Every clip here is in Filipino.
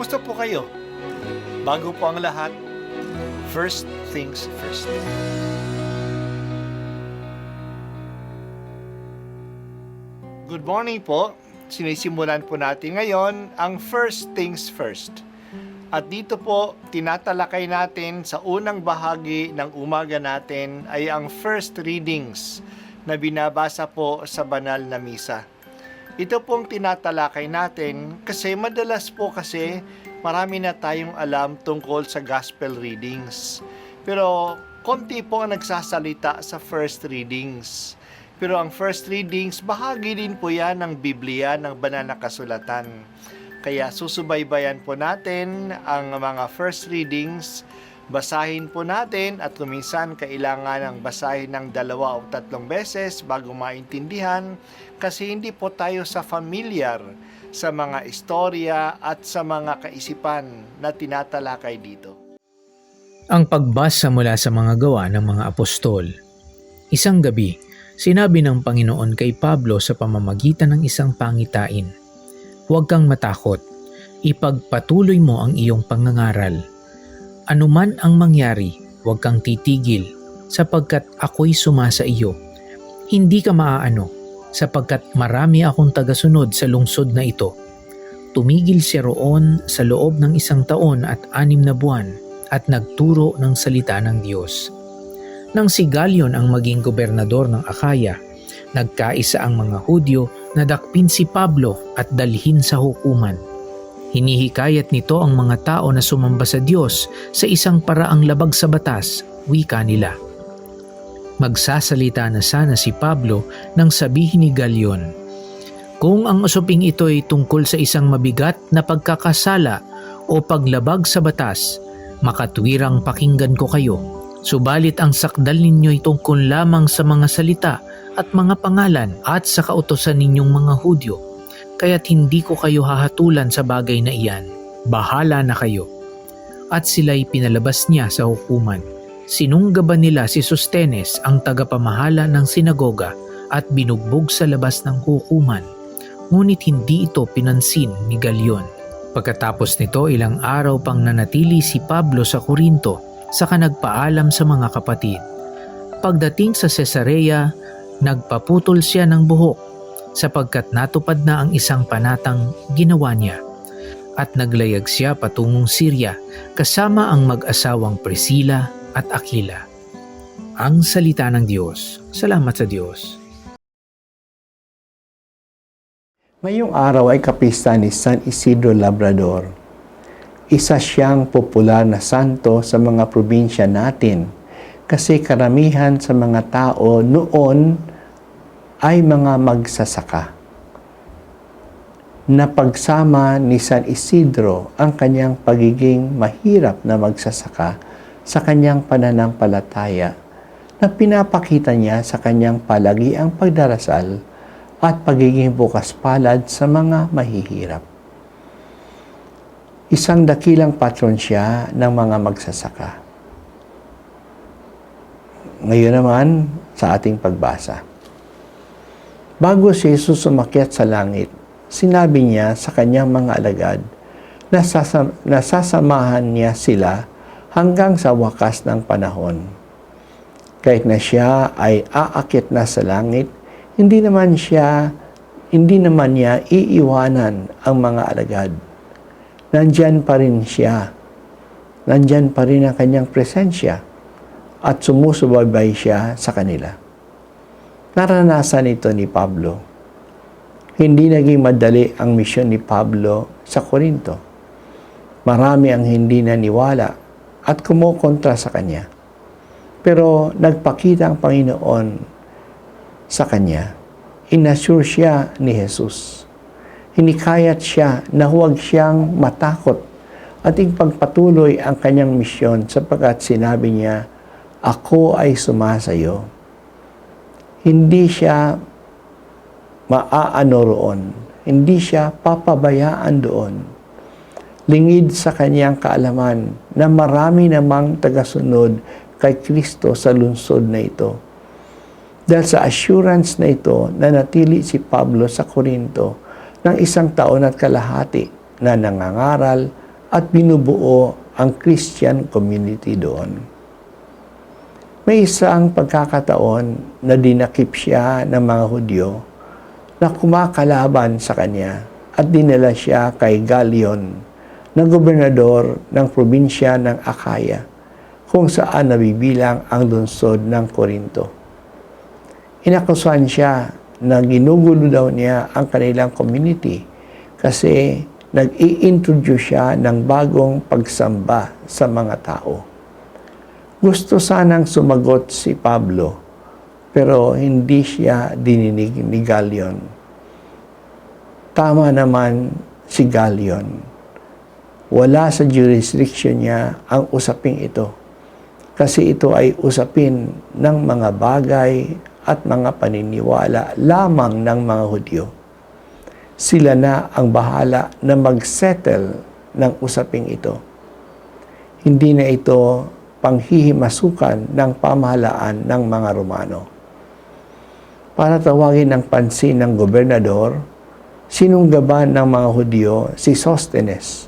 Kumusta po kayo? Bago po ang lahat, first things first. Good morning po. Sinisimulan po natin ngayon ang first things first. At dito po, tinatalakay natin sa unang bahagi ng umaga natin ay ang first readings na binabasa po sa banal na misa. Ito pong tinatalakay natin kasi madalas po kasi marami na tayong alam tungkol sa gospel readings. Pero konti po ang nagsasalita sa first readings. Pero ang first readings, bahagi din po yan ng Biblia, ng banal na kasulatan. Kaya susubaybayan po natin ang mga first readings, basahin po natin at kuminsan kailangan ng basahin ng 2 o 3 beses bago maintindihan kasi hindi po tayo familiar sa mga istorya at sa mga kaisipan na tinatalakay dito. Ang pagbasa mula sa mga gawa ng mga apostol. Isang gabi, sinabi ng Panginoon kay Pablo sa pamamagitan ng isang pangitain, "Huwag kang matakot, ipagpatuloy mo ang iyong pangangaral. Anuman ang mangyari, huwag kang titigil, sapagkat ako'y sumasa iyo. Hindi ka maaano, sapagkat marami akong tagasunod sa lungsod na ito." Tumigil siya roon sa loob ng 1 taon at 6 na buwan at nagturo ng salita ng Diyos. Nang si Galion ang maging gobernador ng Akaya, nagkaisa ang mga Hudyo na dakpin si Pablo at dalhin sa hukuman. Hinihikayat nito ang mga tao na sumamba sa Diyos sa isang paraang labag sa batas, wika nila. Magsasalita na sana si Pablo nang sabihin ni Galion, "Kung ang usaping ito ay tungkol sa isang mabigat na pagkakasala o paglabag sa batas, makatwirang pakinggan ko kayo. Subalit ang sakdal ninyo ay tungkol lamang sa mga salita at mga pangalan at sa kautosan ninyong mga Hudyo. Kaya't hindi ko kayo hahatulan sa bagay na iyan. Bahala na kayo." At sila'y pinalabas niya sa hukuman. Sinunggaban nila si Sostenes ang tagapamahala ng sinagoga at binugbog sa labas ng hukuman. Ngunit hindi ito pinansin ni Galion. Pagkatapos nito, ilang araw pang nanatili si Pablo sa Corinto, saka nagpaalam sa mga kapatid. Pagdating sa Cesarea, nagpaputol siya ng buhok sapagkat natupad na ang isang panatang ginawa niya, at naglayag siya patungong Syria kasama ang mag-asawang Priscilla at Aquila. Ang salita ng Diyos. Salamat sa Diyos. Ngayong araw ay kapista ni San Isidro Labrador. Isa siyang popular na santo sa mga probinsya natin kasi karamihan sa mga tao noon ay mga magsasaka. Napagsama ni San Isidro ang kanyang pagiging mahirap na magsasaka sa kanyang pananampalataya na pinapakita niya sa kanyang palagiang pagdarasal at pagiging bukas palad sa mga mahihirap. Isang dakilang patron siya ng mga magsasaka. Ngayon naman sa ating pagbasa. Bago si Jesus umakyat sa langit, sinabi niya sa kanyang mga alagad na sasamahan niya sila hanggang sa wakas ng panahon. Kahit na siya ay aakyat na sa langit, hindi naman niya iiwanan ang mga alagad. Nandyan pa rin siya. Nandyan pa rin ang kanyang presensya at sumusubaybay siya sa kanila. Naranasan ito ni Pablo. Hindi naging madali ang misyon ni Pablo sa Corinto. Marami ang hindi naniwala at kumukontra sa kanya. Pero nagpakita ang Panginoon sa kanya. Inassure siya ni Jesus. Hinikayat siya na huwag siyang matakot at ipagpatuloy ang kanyang misyon sapagkat sinabi niya, "Ako ay sumasayo." Hindi siya maaano roon. Hindi siya papabayaan doon. Lingid sa kanyang kaalaman na marami namang tagasunod kay Kristo sa lungsod na ito. Dahil sa assurance na ito, nanatili si Pablo sa Corinto ng 1 taon at kalahati na nangangaral at binubuo ang Christian community doon. May isang pagkakataon na dinakip siya ng mga Hudyo na kumakalaban sa kanya at dinala siya kay Galion na gobernador ng probinsya ng Akaya, kung saan nabibilang ang lungsod ng Korinto. Inakusahan siya na ginugulo daw niya ang kanilang community kasi nag-i-introduce siya ng bagong pagsamba sa mga tao. Gusto sanang sumagot si Pablo, pero hindi siya dininig ni Galion. Tama naman si Galion. Wala sa jurisdiction niya ang usaping ito, kasi ito ay usapin ng mga bagay at mga paniniwala lamang ng mga Hudyo. Sila na ang bahala na mag-settle ng usaping ito. Hindi na ito panghihimasukan ng pamahalaan ng mga Romano. Para tawagin ang pansin ng gobernador, sinunggaban ng mga Hudyo si Sostenes,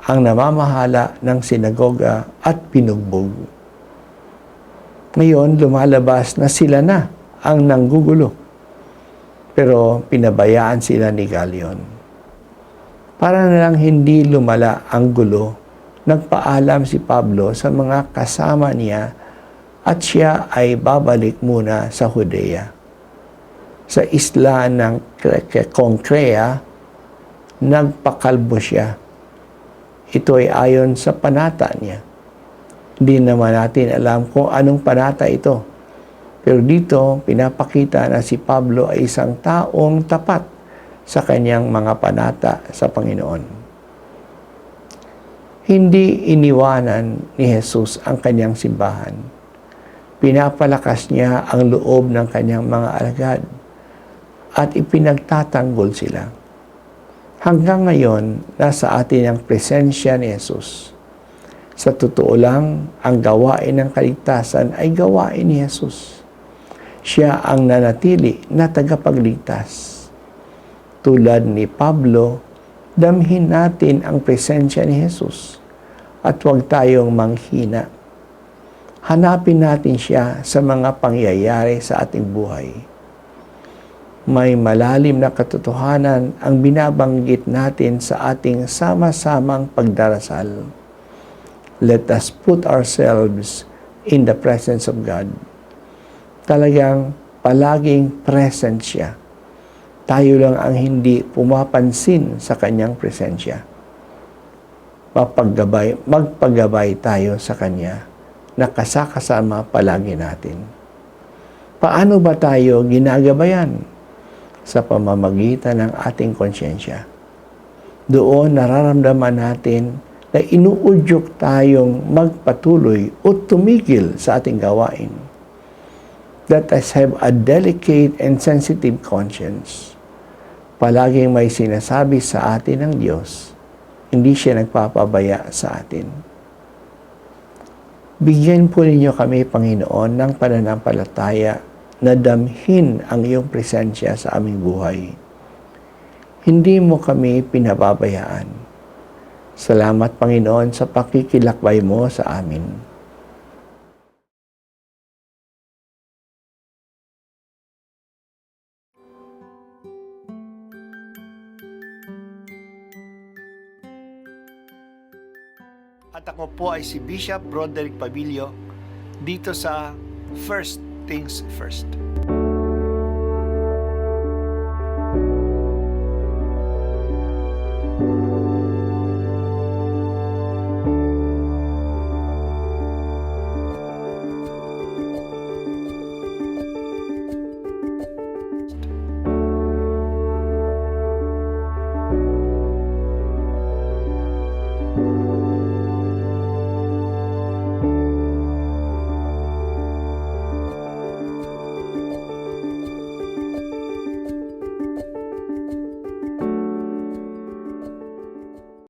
ang namamahala ng sinagoga, at pinugbog. Ngayon, lumalabas na sila na ang nanggugulo, pero pinabayaan sila ni Galion. Para na lang hindi lumala ang gulo, nagpaalam si Pablo sa mga kasama niya at siya ay babalik muna sa Judea. Sa isla ng Concrea, nagpakalbo siya. Ito ay ayon sa panata niya. Hindi naman natin alam kung anong panata ito. Pero dito, pinapakita na si Pablo ay isang taong tapat sa kanyang mga panata sa Panginoon. Hindi iniwanan ni Jesus ang kanyang simbahan. Pinapalakas niya ang loob ng kanyang mga alagad at ipinagtatanggol sila. Hanggang ngayon, nasa atin ang presensya ni Jesus. Sa totoo lang, ang gawain ng kaligtasan ay gawain ni Jesus. Siya ang nanatili na tagapagligtas. Tulad ni Pablo, damhin natin ang presensya ni Jesus at huwag tayong manghina. Hanapin natin siya sa mga pangyayari sa ating buhay. May malalim na katotohanan ang binabanggit natin sa ating sama-samang pagdarasal. Let us put ourselves in the presence of God. Talagang palaging present siya. Tayo lang ang hindi pumapansin sa kanyang presensya. Magpaggabay tayo sa kanya na kasakasama palagi natin. Paano ba tayo ginagabayan? Sa pamamagitan ng ating konsyensya. Doon nararamdaman natin na inuudyok tayong magpatuloy o tumigil sa ating gawain. Let us have a delicate and sensitive conscience. Palaging may sinasabi sa atin ng Diyos, hindi siya nagpapabaya sa atin. Bigyan po ninyo kami, Panginoon, ng pananampalataya na damhin ang iyong presensya sa aming buhay. Hindi mo kami pinababayaan. Salamat, Panginoon, sa pakikilakbay mo sa amin. At ako po ay si Bishop Broderick Pabilio dito sa First Things First.